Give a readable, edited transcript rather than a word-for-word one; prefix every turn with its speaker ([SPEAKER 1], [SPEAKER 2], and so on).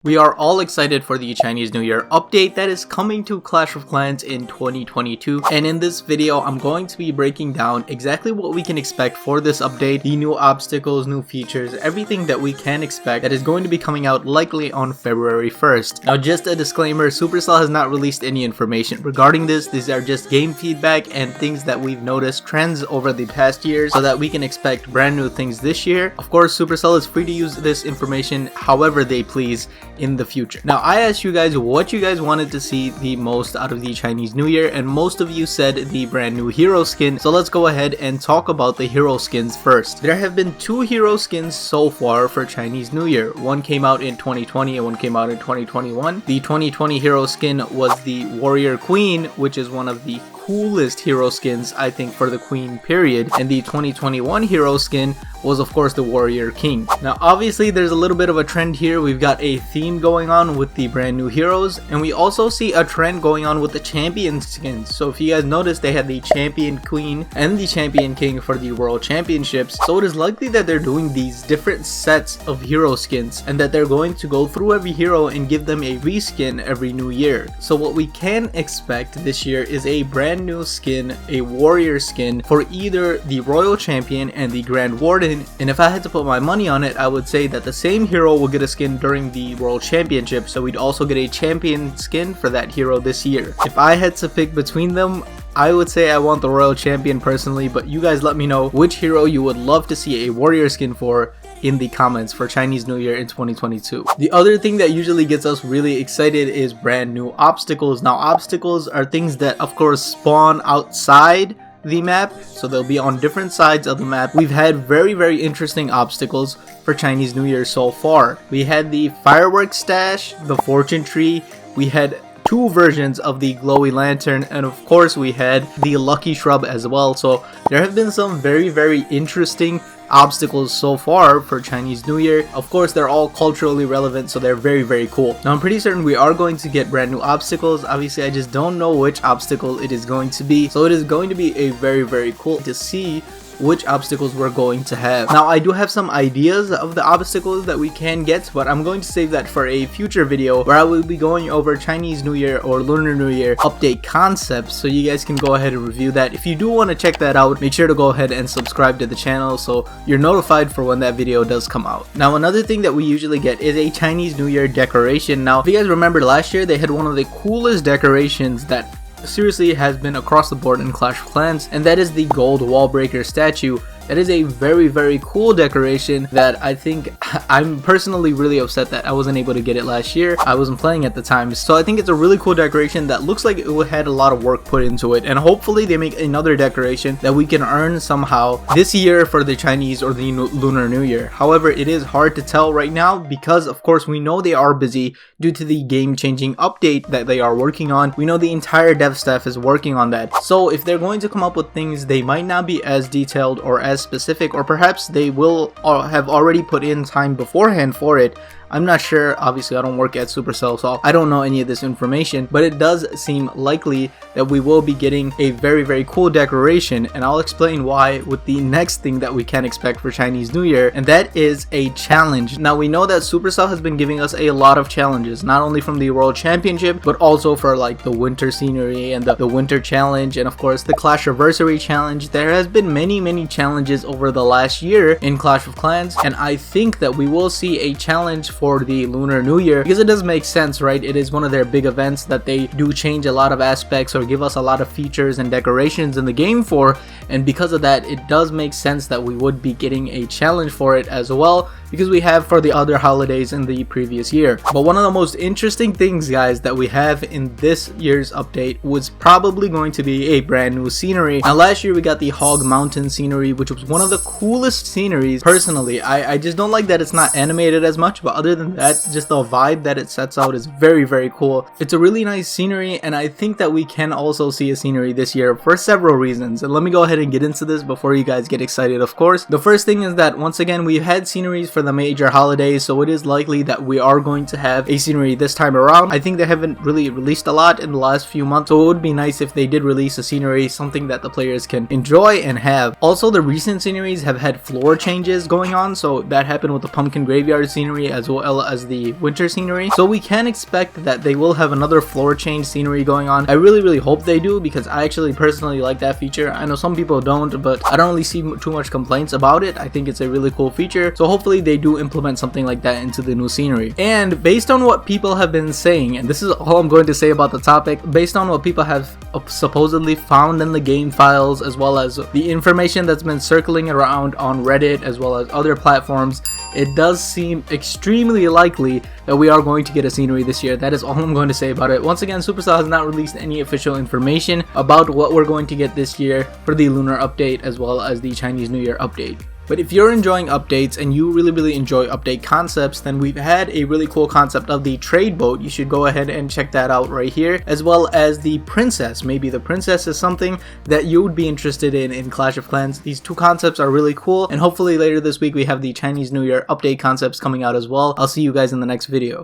[SPEAKER 1] We are all excited for the Chinese New Year update that is coming to Clash of Clans in 2022, and in this video I'm going to be breaking down exactly what we can expect for this update, the new obstacles, new features, everything that we can expect that is going to be coming out likely on February 1st. Now just a disclaimer, Supercell has not released any information regarding this. These are just game feedback and things that we've noticed, trends over the past years, so that we can expect brand new things this year. Of course, Supercell is free to use this information however they please in the future. Now I asked you guys what you guys wanted to see the most out of the Chinese New Year, and most of you said the brand new hero skin. So let's go ahead and talk about the hero skins first. There have been two hero skins so far for Chinese New Year. One came out in 2020 and one came out in 2021. The 2020 hero skin was the Warrior Queen, which is one of the coolest hero skins I think for the Queen period, and the 2021 hero skin was of course the Warrior King. Now obviously there's a little bit of a trend here. We've got a theme going on with the brand new heroes, and we also see a trend going on with the champion skins. So if you guys notice, they had the Champion Queen and the Champion King for the World Championships. So it is likely that they're doing these different sets of hero skins and that they're going to go through every hero and give them a reskin every new year. So what we can expect this year is a brand new skin, a warrior skin for either the Royal Champion and the Grand Warden. And if I had to put my money on it, I would say that the same hero will get a skin during the World Championship, so we'd also get a champion skin for that hero this year. If I had to pick between them, I would say I want the Royal Champion personally, but you guys let me know which hero you would love to see a warrior skin for in the comments for Chinese New Year in 2022. The other thing that usually gets us really excited is brand new obstacles. Now obstacles are things that of course spawn outside the map, so they'll be on different sides of the map. We've had very interesting obstacles for Chinese New Year so far. We had the fireworks stash, the fortune tree, we had two versions of the glowy lantern, and of course we had the lucky shrub as well. So there have been some very interesting obstacles so far for Chinese New Year. Of course they're all culturally relevant, so they're very cool. Now I'm pretty certain we are going to get brand new obstacles. Obviously I just don't know which obstacle it is going to be, so it is going to be a very cool to see which obstacles we're going to have. Now I do have some ideas of the obstacles that we can get, but I'm going to save that for a future video where I will be going over Chinese New Year or Lunar New Year update concepts, so you guys can go ahead and review that. If you do want to check that out, make sure to go ahead and subscribe to the channel so you're notified for when that video does come out. Now another thing that we usually get is a Chinese New Year decoration. Now if you guys remember last year, they had one of the coolest decorations that seriously has been across the board in Clash of Clans, and that is the gold wall breaker statue. That is a very cool decoration that I think I'm personally really upset that I wasn't able to get it last year. I wasn't playing at the time, so I think it's a really cool decoration that looks like it had a lot of work put into it, and hopefully they make another decoration that we can earn somehow this year for the Chinese or the Lunar New Year. However, it is hard to tell right now because of course we know they are busy due to the game-changing update that they are working on. We know the entire dev staff is working on that, so if they're going to come up with things, they might not be as detailed or as specific, or perhaps they will have already put in time beforehand for it. I'm not sure. Obviously I don't work at Supercell, so I don't know any of this information, but it does seem likely that we will be getting a very cool decoration, and I'll explain why with the next thing that we can expect for Chinese New Year, and that is a challenge. Now we know that Supercell has been giving us a lot of challenges, not only from the World Championship but also for like the winter scenery and the winter challenge, and of course the Clash Anniversary challenge. There has been many challenges over the last year in Clash of Clans, and I think that we will see a challenge for the Lunar New Year because it does make sense, right? It is one of their big events that they do change a lot of aspects or give us a lot of features and decorations in the game for, and because of that it does make sense that we would be getting a challenge for it as well, because we have for the other holidays in the previous year. But one of the most interesting things, guys, that we have in this year's update was probably going to be a brand new scenery. Now last year we got the Hog Mountain scenery, which was one of the coolest sceneries. Personally, I just don't like that it's not animated as much, but other than that, just the vibe that it sets out is very cool. It's a really nice scenery, and I think that we can also see a scenery this year for several reasons, and let me go ahead and get into this before you guys get excited. Of course, the first thing is that once again we've had sceneries for for the major holidays, so it is likely that we are going to have a scenery this time around. I think they haven't really released a lot in the last few months, so it would be nice if they did release a scenery, something that the players can enjoy and have. Also, the recent sceneries have had floor changes going on, so that happened with the pumpkin graveyard scenery as well as the winter scenery, so we can expect that they will have another floor change scenery going on. I really hope they do, because I actually personally like that feature. I know some people don't, but I don't really see too much complaints about it. I think it's a really cool feature, so hopefully they do implement something like that into the new scenery. And based on what people have been saying, and this is all I'm going to say about the topic, based on what people have supposedly found in the game files, as well as the information that's been circling around on Reddit as well as other platforms, it does seem extremely likely that we are going to get a scenery this year. That is all I'm going to say about it. Once again, Supercell has not released any official information about what we're going to get this year for the Lunar update as well as the Chinese New Year update. But if you're enjoying updates and you really enjoy update concepts, then we've had a really cool concept of the trade boat. You should go ahead and check that out right here, as well as the princess. Maybe the princess is something that you would be interested in Clash of Clans. These two concepts are really cool, and hopefully later this week we have the Chinese New Year update concepts coming out as well. I'll see you guys in the next video.